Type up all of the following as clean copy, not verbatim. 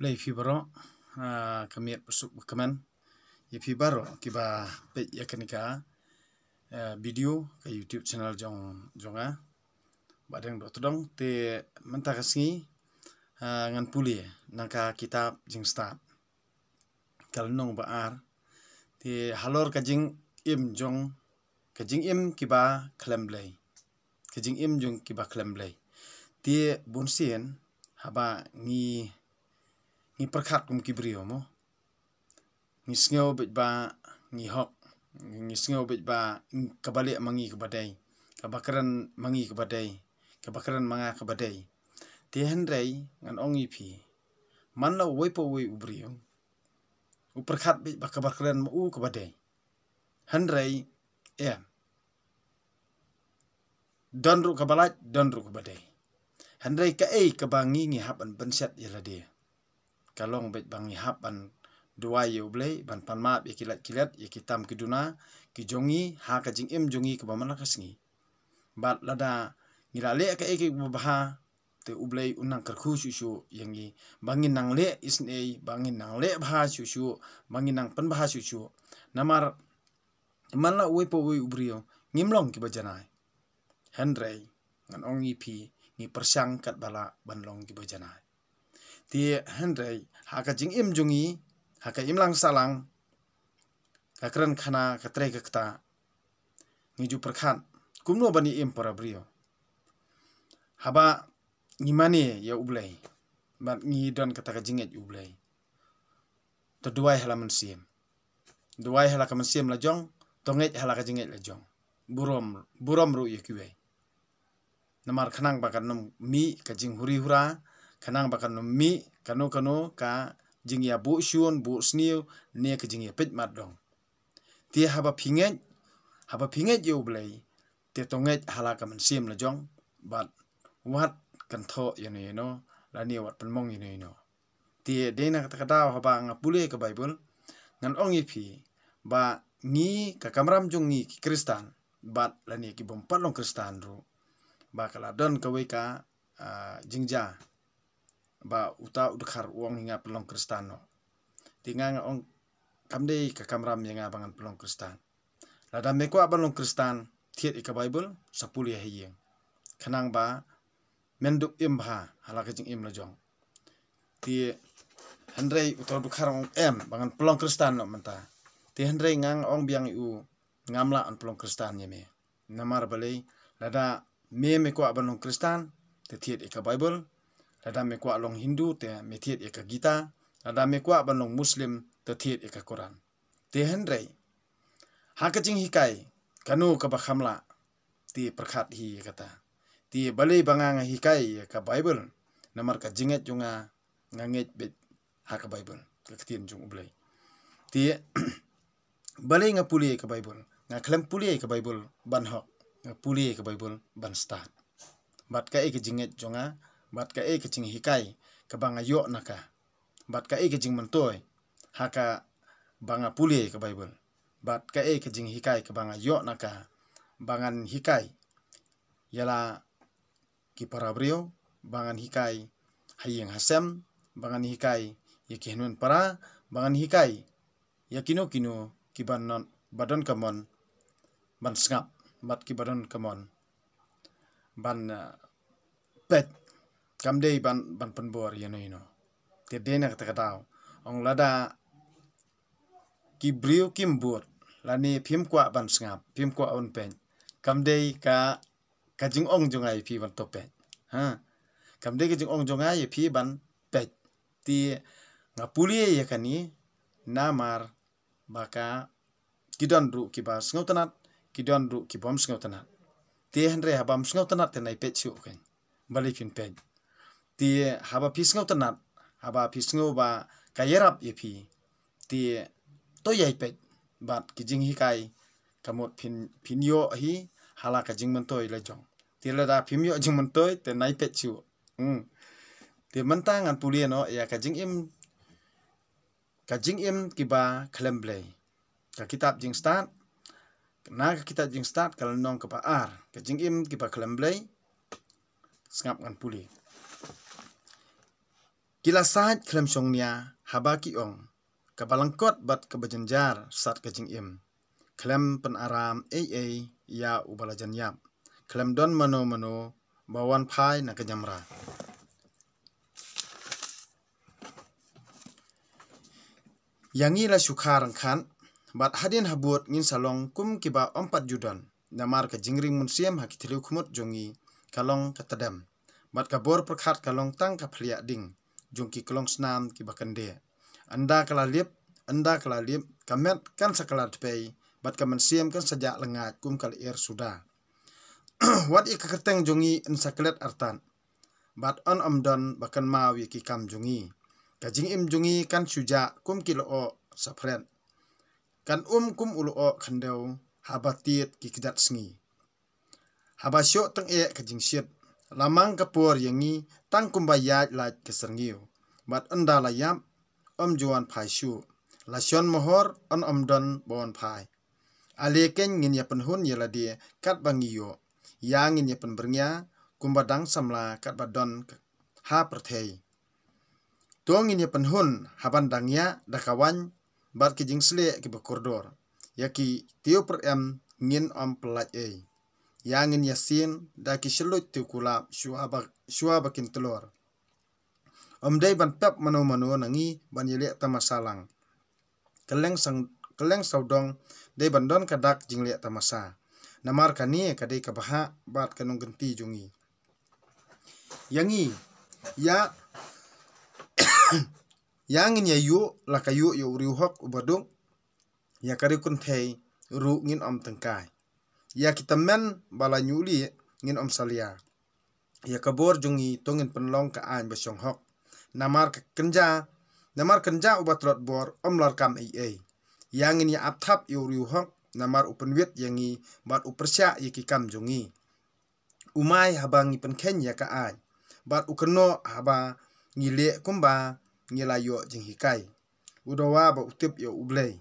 Play fibro kamiat besuk bekaman ya fibaro kiba pe ya kenika video ke YouTube channel jonga badeng do todong te mentakasngi ngan puli nangka kitab jing start kal nong baar te halor kajing im jong kajing im kiba klemblay kajing im jong kiba klemblay te bonsien haba ngi perkat kum kibrio mo ngi sngew bet ba ngi hok ngi sngew bet ba kabalik mangi kabadai kabakaran mangi kabadai kabakaran manga kabadai te henrei ngan ongi pi man la wepo we ubrio u perkat bet ba kabakaran mu kabadai henrei donru kabalat donru kabadai henrei ka kabangi ngi hapan benset yala dia kalong bet bangi hapan dua ye ublei ban panma be kilat ye kitam kiduna kijongi ha ka jing im jongi ke bamana kasngi bat lada ngilale ka ke baha te ublei unang kerkhu susu yangi bangin nang le isne bangin nang le bha susu bangin nang pan bha susu namar manla wepo we ubrio ngimlong ki bajanai henrei ngan ongi pi ngi persang kat bala banlong ki bajanai ti henrei haka jing im jungi haka imlang salang kakran khana katre kakta ngiju perkhan kumno bani im para brio haba ngimani ya ublei bat ngi don kata ka jinget ublei to duai halaman siem duai hala ka siem la jong tonget hala ka jinget la jong burom ru ye kiwe namar khanang bakan nom mi ka jing huri hura kanang bakan no mi kano ka jing ya bu shun bu sniu ne ka jing ya pet mat dong ti haba pinget yo blai te tonget hala ka sim la jong bat wat kan tho you know la ni wat penmong you know ti de na kata kata haba ngapule ka bible ngan ong ipi ba ni ka kamram jong ni kristan bat la ni ki bom palong kristan ru ba kala don ka we ka jingja ba uta udkhar uang hinga pelong kristano tinga ong kamde ka kamram yang abangan pelong kristan lada meko abanong kristan thiet ika bible sapuli hayeng khanang ba menduk imha halaka jing im la jong ti handrei uta udkhar ong bangan pelong kristan no menta ti handrei ngang ong biang u ngamla an pelong kristan yeme namar balei lada meko abanong kristan te thiet ika bible lada me kwa long Hindu te me thiet eka Gita lada me kwa ban long Muslim te thiet eka Quran te henrei hakajing hikai kanu ka bakhamla ti perkhat hi kata ti balei bangang hikai ka Bible namar ka jinget junga nganget bet haka Bible ka ktin jung ublei ti balei ngapuli ka Bible ngaklem puli ka Bible ban hok ngapuli ka Bible ban start bat ka ek jinget junga bat ka ke jing hikai ka banga yo naka bat ka ke jing mentoy haka banga puli ka bible bat ka ke jing hikai ka banga yo naka bangan hikai yala ki parabrio bangan hikai hayeng hasem bangan hikai yakinun para bangan hikai yakino ki banon badon kamon ban sngap bat ki badon kamon ban pet kamdei ban penbor you know te dena kata katao ong lada kibrio kimbur lani phim kwa ban sngap phim kwa on pen kamdei ka kajing ong jongai phi ban tope kamdei kajing ong jongai phi ban pet ti ngapuli ya kani namar baka kidon ru kibas ngautanat kidon ru kibom ngautanat ti henre habam ngautanat te nai pet su ken bali phin pet ti haba pisngau tenat haba pisngau ba kayerap yepi ti to yai pet bat kijing hikai kamot pinyo hi hala ka jing mentoy lejong ti lada pimyo jing mentoy te nai pet chu ti mentang an puliano ya ka jing im kiba klemblay ka kitab jing start na ka kitab jing start kal nong ka ar ka jing im kiba klemblay ngap ngan puli Kila sahat klem songnya haba ki ong. Kabalangkot bat kabajanjar sat kajing im. Klem pen aram ya ubalajan yap. Klem don mano bawan pai na kajamra. Yangi la syukharang kan bat hadin habut ngin salong kum kiba 4 judan. Namar ka jingring munsiam hakitiliu kumut jongi kalong katadam. Bat kabor perkhat kalong tang ka phliya ding. Jongki kalong snam kiba kande. Anda kalalip kamet kan sakalat pay bat kamansiam kan sajak lengat kum kal sudah. Wat ikaketeng jongi en saklet artan. Bat on omdon bakan mawi ki kam jongi. Kajing im jongi kan suja kum kilo o sapren. Kan kum ulu o khandeu habatit ki kejat sengi. Habasyo teng kajing syit. Lamang kapur yangi tang kumbayat lait keserngio. Bat enda layam juan pai syu. Lasyon mohor on omdon bawon pai. Aleken ngin ya penhun ya dia kat bangiyo. Yang ngin ya penbernya kumbadang samla kat badon ha perthei. Tuang ngin ya penhun habandangnya dakawan bat kijing sle ki bakordor. Yaki tiu per ngin pelat Yang ngin ya sin daki selut tiu kulap syua bakin telur. Dai ban pep mano nangi ban yele tamasalang. Keleng saudong dai bandon kadak jingle tamasa. Namar kani kadai kabaha bat kanung genti jungi. Yangi ya yangin ya yu lakayu ya uriu hok ubadung ya karikun thei ru ngin tengkai. Ya kita men bala nyuli ngin salia. Ya kabor jungi tongin penlong ka an basyong hok. Namar kenja ubat lot bor lar kam Yangin ya apthap uriu hok namar upenwit yangi bat upersya yaki kam jungi. Umai habang ipenken ya ka an. Bat ukeno haba ngile kumba ngilayo jing hikai. Udawa ba utip ya ublay.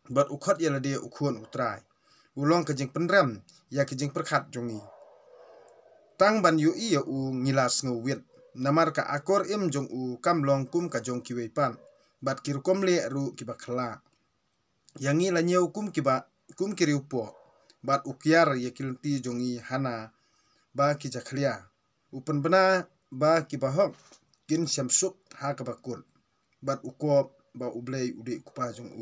Bat ukot ya lade ukun utrai. Ulong kejing penrem ya kejing perkhat jungi. Tang ban yu ya ngilas ngewit. Namar ka akor im jong kam long kum ka jong kiwepan. Bat kirkom le ru kiba khla. Yangi la nyeu kum kiriupo. Bat ukiar ya kilti jongi hana ba ki jakhlia. Upen bena ba kiba hok kin syamsuk ha kabakun. Bat ukop ba ublay ude kupa jong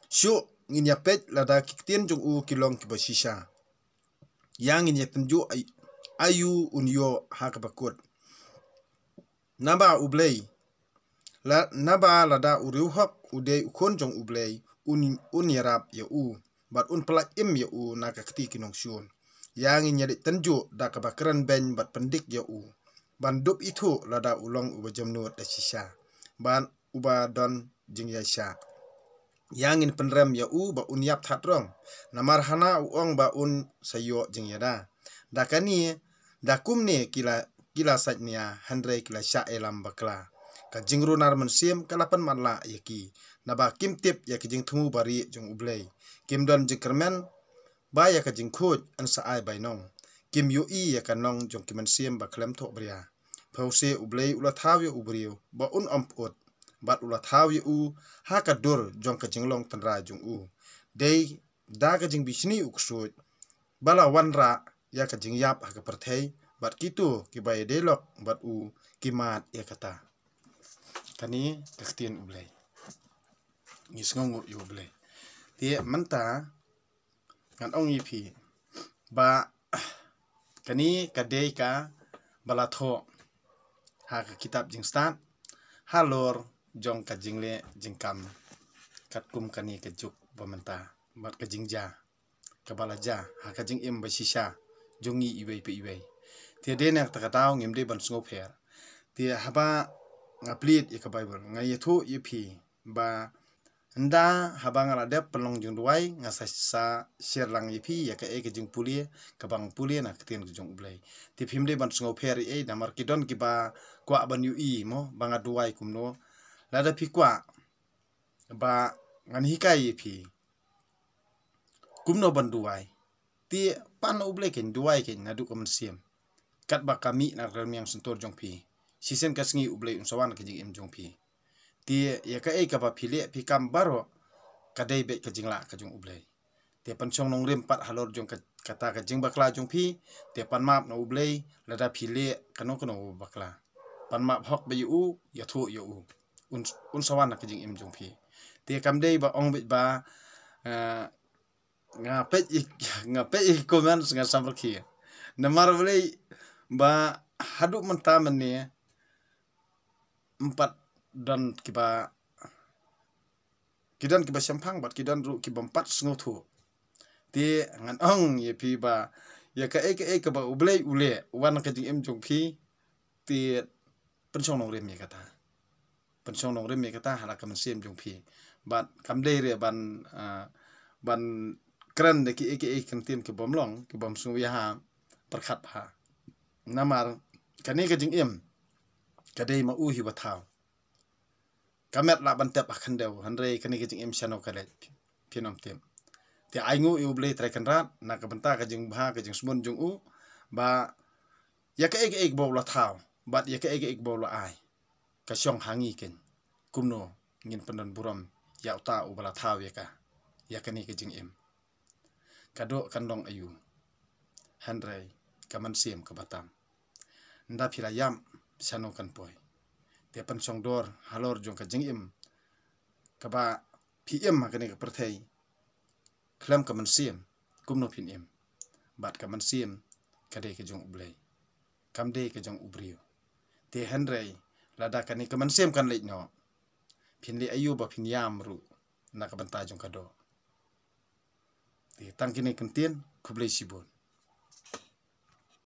Syuk ngin yapet lada kiktien jong kilong kiba shisha. Yang ngin yatenju ayu unyo ha kabakut. Naba ublay. Naba lada uriu hok ude ukon jong ublay yarap ya bat pelak im ya naka keti kinong syun. Yang nyadik tenju da kabakaran ben bat pendik ya Bandup itu lada ulong uba jamnut da shisha. Ban uba don jing yasha. Yang in penrem ya ba yap thatrong. Namar hana uong ba sayo jing yada. Dakani dakum ne kila satnya handre kila sya elam bakla. Ka jingru nar mensim kalapan manla yaki. Naba kim tip ya kijing tungu bari jong ublay. Kim don jingkermen ba ya kajing khut an saai bainong. Kim yu ya kanong jong kimansim ba klem tok bria. Pause ublay ula thaw ya ubriu ba amput. Bat ula thaw ya ha kadur jong kajing long penra jong Dei da kajing bisni uksut. Bala wanra ya kajing yap ha kaperthei. Bat kitu kibaya delok bat kimat ya kata. Kani kaktian ublay. Ngisngongu yu ublay. Dia menta ngan ong ipi ba kani kadei ka balatho ha ka kitab jing stat halor jong ka jingle jingkam katkum kani ka juk bamenta bat ka jingja ka balaja ha ka jing im ba shisha jongi iwei pe iwei dia denak takatau ngimde ban sngoper dia haba ngaplit ya ka bible ngai yetho ipi ba Nda habang aladep pelong jung duai ngasa sa sherlang ipi ya ka jing pulie kabang pulie na ketien ke jong ublay. Ti phimde ban sngo pheri namar kidon kiba kwa ban yu mo banga duai kumno lada pi kwa ba ngan hikai ipi kumno ban duai. Ti pan ublay ken duai ken nadu kam siem. kat ba kami na ram yang sentor jong pi sisen ka sngi ublei unsawan ka jing im jong pi ti ya ka ka ba phile phi kam baro kadai be ka jingla ka jong ublei te pan chong nong rim pat halor jong kata ka jing bakla jong pi te pan map na ublei lada phile kano bakla pan map hok be u ya thu yo u unsawan ka jing im jong pi te kam dei ba ong be ba ngapet ik komen nga samar ki na marvelei ba haduk mentamen ni 4 dan kiba kidan kiba sampang bat kidan ru kiba 4 sngotu ti ngan ong ye pi ba ya ka ka ba ublei ule wan ka jing em jong pi ti pensong nong rem ye kata pensong nong rem ye kata hala ka sem jong pi bat kam dei re ban kran de ki kan tin ki bom long ki bom su ya ha perkhat ha namar kani ka jing em kadai ma u hi ba thau kamet la ban tep akhan deu hanrei kani ka jing em chano kale pinom tem te aingu u blei trai kan rat na ka banta ka jing bha ka jing smun jung u ba ya ka bo la thau bat ya ka bo la ai ka syong hangi ken kumno ngin pandan buram ya uta u bala thau ya kani ka jing em kado kandong ayu hanrei kaman sim ka batam nda phira yam sano kan poi te pan song dor halor jong ka jing im ka ba pm ma kani ka perthei klam kaman sim kumno phin em bat kaman sim kade ka jong ublei kam de ka jong ubrio te hanrei lada kani kaman sim kan leit no phin le ayu ba phin yam ru na ka banta jong kado ti tang kini kentien kublei sibon